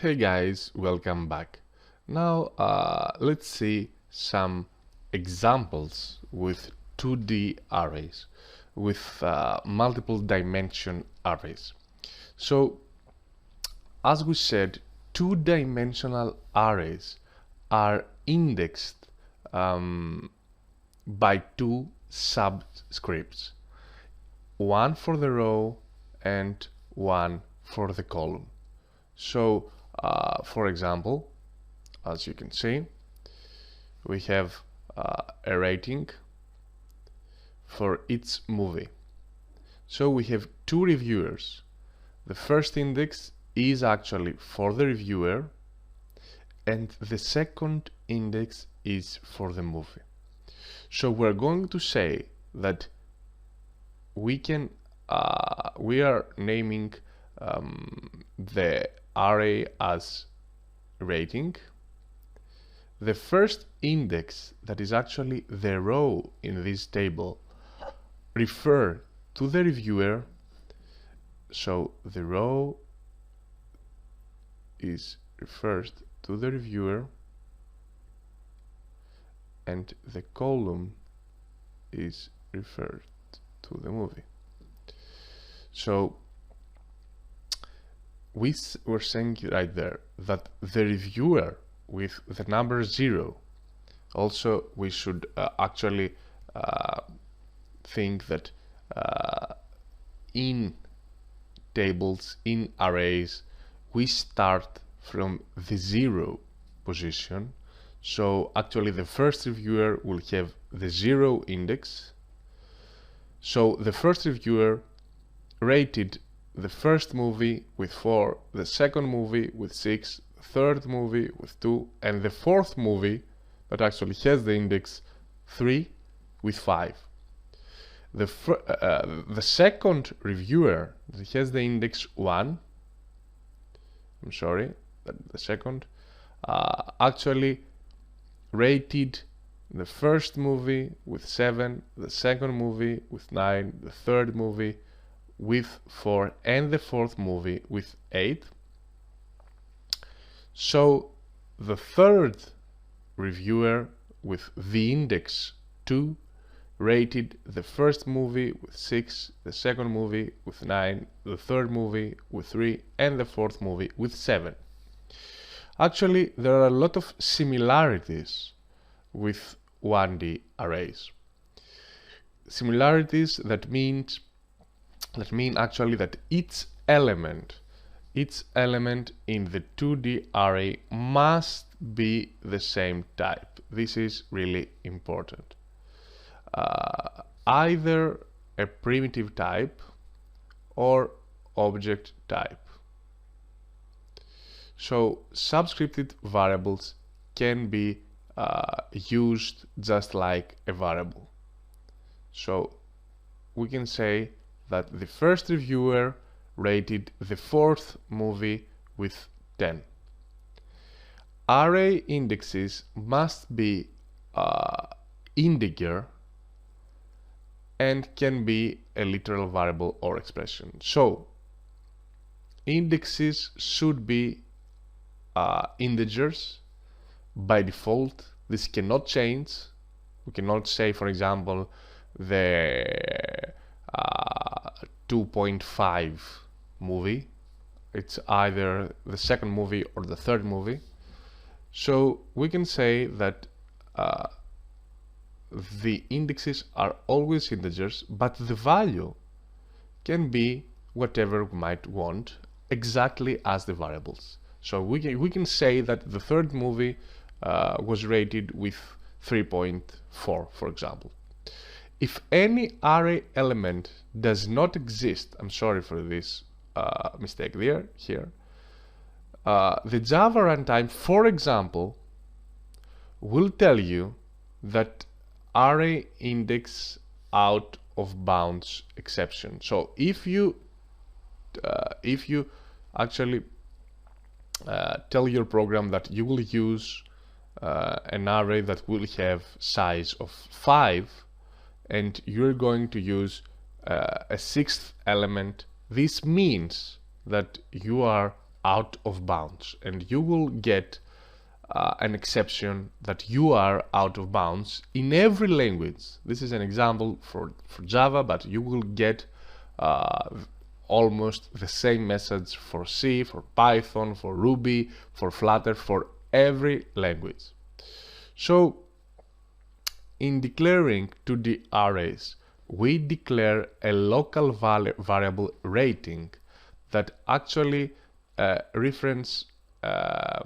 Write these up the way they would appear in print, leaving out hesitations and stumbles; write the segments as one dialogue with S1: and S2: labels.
S1: Hey guys, welcome back. Now let's see some examples with 2D arrays, with multiple dimension arrays. So as we said, two-dimensional arrays are indexed by two subscripts, one for the row and one for the column. So for example, as you can see, we have a rating for each movie. So we have two reviewers. The first index is actually for the reviewer and the second index is for the movie. So we're going to say that we are naming the array as rating. The first index, that is actually the row in this table, refer to the reviewer. So the row is referred to the reviewer and the column is referred to the movie. So we were saying right there that the reviewer with the number 0, also we should actually think that in tables, in arrays, we start from the 0 position. So actually the first reviewer will have the 0 index. So the first reviewer rated the first movie with 4, the second movie with 6, the third movie with 2, and the fourth movie that actually has the index 3 with 5. The second reviewer that has the index 1, the second actually rated the first movie with 7, the second movie with 9, the third movie with 4, and the fourth movie with 8. So the third reviewer with the index 2 rated the first movie with 6, the second movie with 9, the third movie with 3, and the fourth movie with 7. Actually, there are a lot of similarities with 1D arrays. Similarities that mean actually that each element in the 2D array must be the same type. This is really important. Either a primitive type or object type. So subscripted variables can be used just like a variable. So we can say that the first reviewer rated the fourth movie with 10. Array indexes must be integer and can be a literal variable or expression. So indexes should be integers by default. This cannot change. We cannot say, for example, the 2.5 movie. It's either the second movie or the third movie. So we can say that the indexes are always integers, but the value can be whatever we might want, exactly as the variables. So we can say that the third movie was rated with 3.4, for example. If any array element does not exist, I'm sorry for this mistake here, the Java runtime, for example, will tell you that array index out of bounds exception. So if you actually tell your program that you will use an array that will have size of 5 and you're going to use a sixth element, this means that you are out of bounds, and you will get an exception that you are out of bounds in every language. This is an example for Java, but you will get almost the same message for C, for Python, for Ruby, for Flutter, for every language. So in declaring 2D arrays, we declare a local variable rating that actually reference a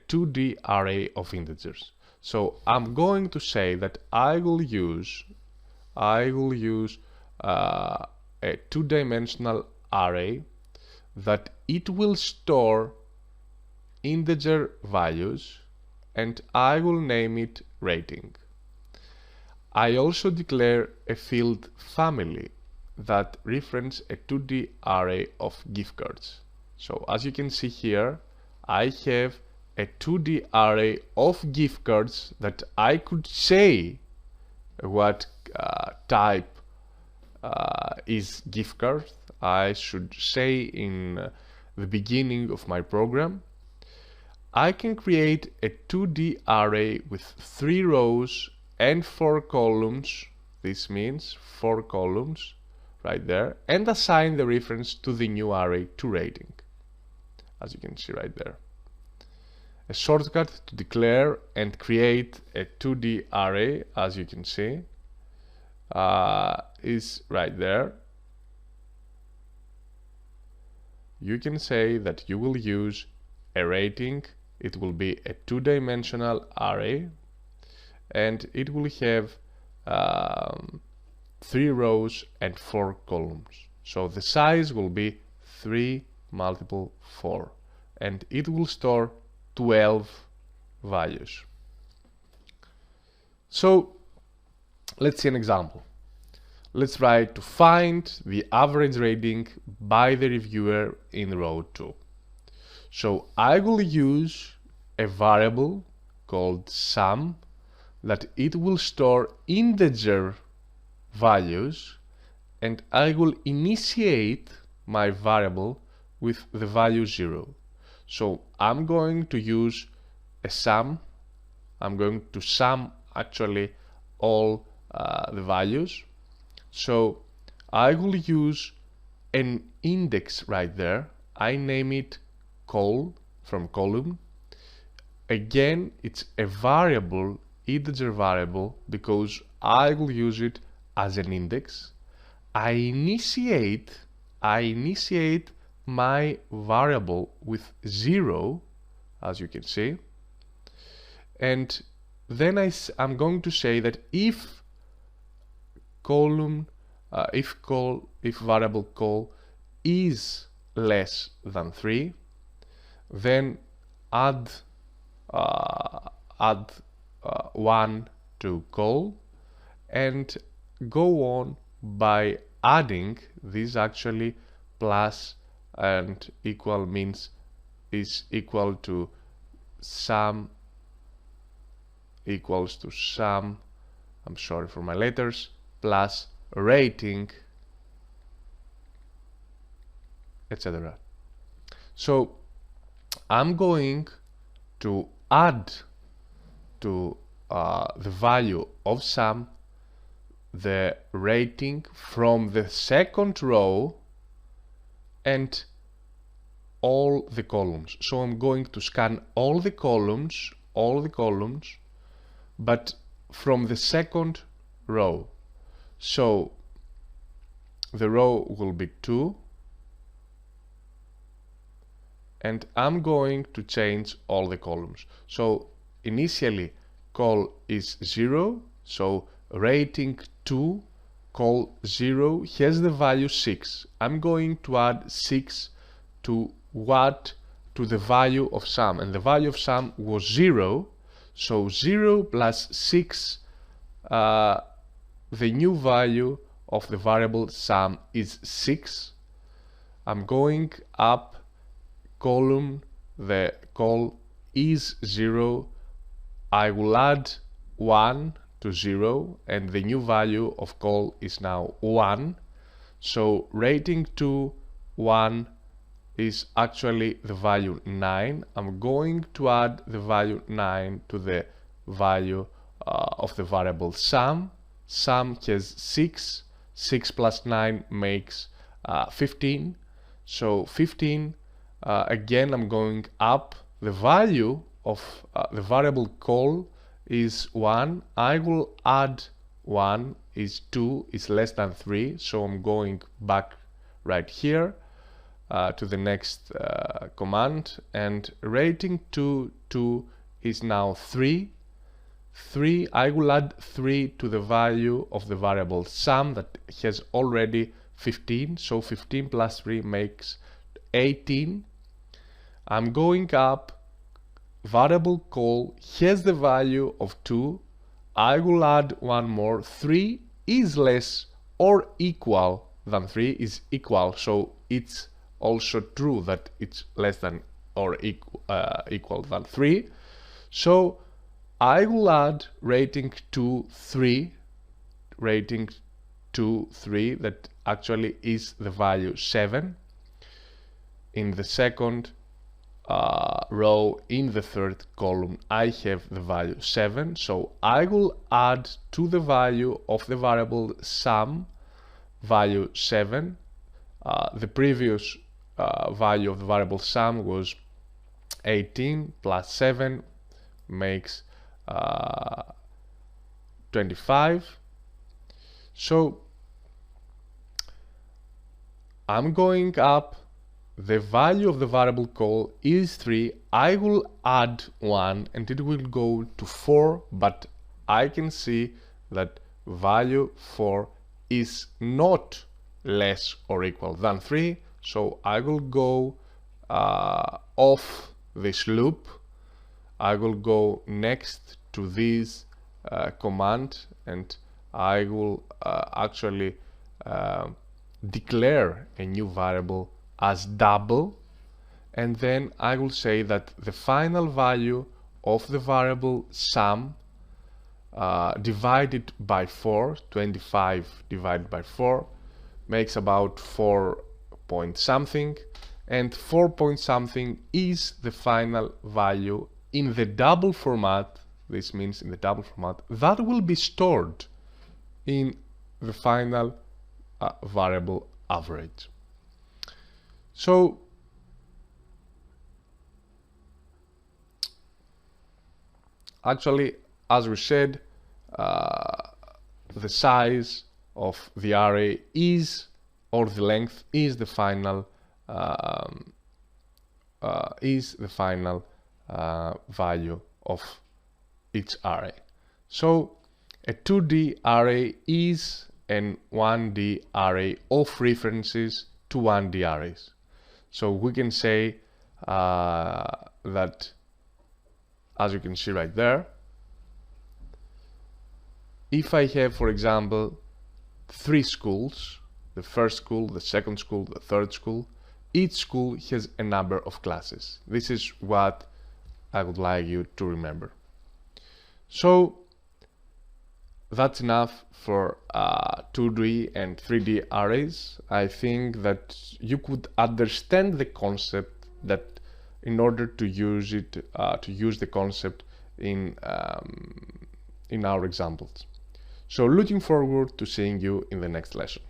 S1: 2D array of integers. So I'm going to say that I will use a two-dimensional array that it will store integer values, and I will name it rating. I also declare a field family that references a 2D array of gift cards. So as you can see here, I have a 2D array of gift cards that I could say what type is gift card. I should say in the beginning of my program. I can create a 2D array with 3 rows and 4 columns. This means 4 columns right there, and assign the reference to the new array to rating, as you can see right there. A shortcut to declare and create a 2D array, as you can see, is right there. You can say that you will use a rating. It will be a 2-dimensional array, and it will have 3 rows and 4 columns. So the size will be 3 multiple 4, and it will store 12 values. So let's see an example. Let's try to find the average rating by the reviewer in row 2. So I will use a variable called sum that it will store integer values, and I will initiate my variable with the value 0. So I'm going to use a sum. I'm going to sum actually all the values. So I will use an index right there. I name it col from column. Again, it's a variable, integer variable, because I will use it as an index. I initiate my variable with 0, as you can see, and then I'm going to say that if variable col is less than 3, then add 1 to col, and go on by adding this. Actually, plus and equal means is equal to sum equals to sum, I'm sorry for my letters, plus rating, etc. So I'm going to add to the value of sum the rating from the second row and all the columns. So I'm going to scan all the columns, but from the second row. So the row will be 2, and I'm going to change all the columns. So initially col is 0, so rating 2 col 0 has the value 6. I'm going to add 6 to the value of sum, and the value of sum was 0, so 0 plus 6, the new value of the variable sum is 6. I'm going up column, the col is 0, I will add 1 to 0, and the new value of col is now 1. So rating 2, 1, is actually the value 9. I'm going to add the value 9 to the value of the variable sum. Sum has 6. 6 plus 9 makes 15. So 15, again I'm going up. The value of the variable call is 1. I will add 1 is 2 is less than 3. So I'm going back right here to the next command, and rating 2 is now 3. 3, I will add 3 to the value of the variable sum that has already 15. So 15 plus 3 makes 18. I'm going up. Variable call has the value of 2. I will add one more. 3 is less or equal than 3 is equal. So it's also true that it's less than or equal than 3. So I will add rating 2, 3. Rating 2, 3, that actually is the value 7. In the second row, in the third column, I have the value 7. So I will add to the value of the variable sum value 7. The previous value of the variable sum was 18 plus 7 makes 25. So I'm going up. The value of the variable call is 3. I will add 1 and it will go to 4, but I can see that value 4 is not less or equal than 3. So I will go off this loop. I will go next to this command, and I will actually declare a new variable as double, and then I will say that the final value of the variable sum divided by 4, 25 divided by 4 makes about 4 point something, and 4 point something is the final value in the double format. This means in the double format that will be stored in the final variable average. So actually, as we said, the size of the array is, or the length is the final value of each array. So a 2D array is an 1D array of references to 1D arrays. So we can say that, as you can see right there, if I have, for example, 3 schools, the first school, the second school, the third school, each school has a number of classes. This is what I would like you to remember. So that's enough for 2D and 3D arrays. I think that you could understand the concept, that in order to use it, to use the concept in our examples. So looking forward to seeing you in the next lesson.